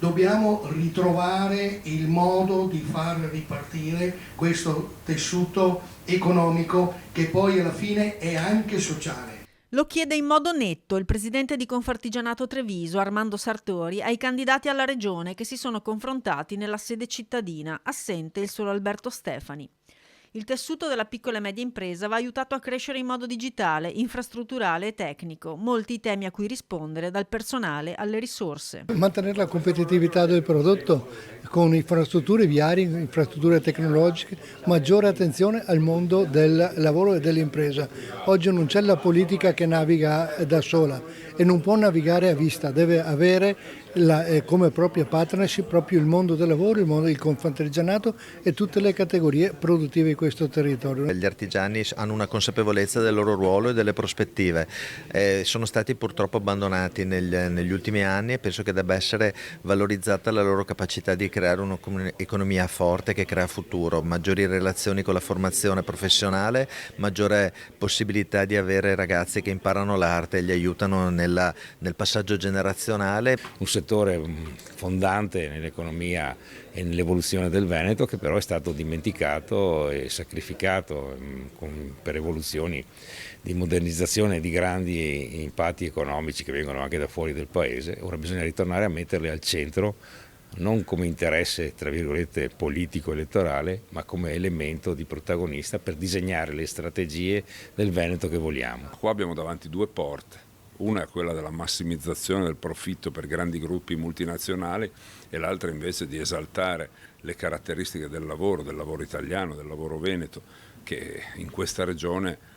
Dobbiamo ritrovare il modo di far ripartire questo tessuto economico che poi alla fine è anche sociale. Lo chiede in modo netto il presidente di Confartigianato Treviso, Armando Sartori, ai candidati alla regione che si sono confrontati nella sede cittadina, assente il solo Alberto Stefani. Il tessuto della piccola e media impresa va aiutato a crescere in modo digitale, infrastrutturale e tecnico, molti i temi a cui rispondere, dal personale alle risorse. Mantenere la competitività del prodotto con infrastrutture viarie, infrastrutture tecnologiche, maggiore attenzione al mondo del lavoro e dell'impresa. Oggi non c'è la politica che naviga da sola e non può navigare a vista, deve avere come propria partnership proprio il mondo del lavoro, il mondo del Confartigianato e tutte le categorie produttive di questo territorio. Gli artigiani hanno una consapevolezza del loro ruolo e delle prospettive, sono stati purtroppo abbandonati negli ultimi anni e penso che debba essere valorizzata la loro capacità di creare un'economia forte che crea futuro, maggiori relazioni con la formazione professionale, maggiore possibilità di avere ragazzi che imparano l'arte e gli aiutano nel passaggio generazionale. Un settore fondante nell'economia e nell'evoluzione del Veneto che però è stato dimenticato e sacrificato per evoluzioni di modernizzazione e di grandi impatti economici che vengono anche da fuori del paese. Ora bisogna ritornare a metterli al centro, non come interesse tra virgolette politico elettorale, ma come elemento di protagonista per disegnare le strategie del Veneto che vogliamo. Qua abbiamo davanti due porte. Una è quella della massimizzazione del profitto per grandi gruppi multinazionali e l'altra invece di esaltare le caratteristiche del lavoro italiano, del lavoro veneto, che in questa regione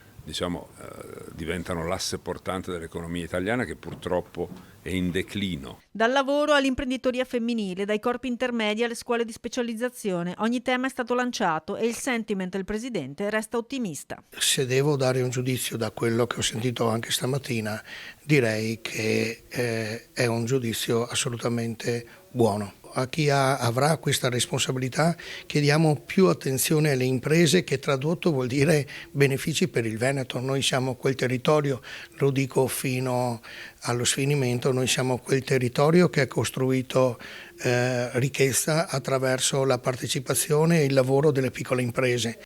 diventano l'asse portante dell'economia italiana che purtroppo è in declino. Dal lavoro all'imprenditoria femminile, dai corpi intermedi alle scuole di specializzazione, ogni tema è stato lanciato e il sentiment del presidente resta ottimista. Se devo dare un giudizio da quello che ho sentito anche stamattina, direi che è un giudizio assolutamente buono. A chi avrà questa responsabilità chiediamo più attenzione alle imprese, che tradotto vuol dire benefici per il Veneto. Noi siamo quel territorio, lo dico fino allo sfinimento, noi siamo quel territorio che ha costruito ricchezza attraverso la partecipazione e il lavoro delle piccole imprese.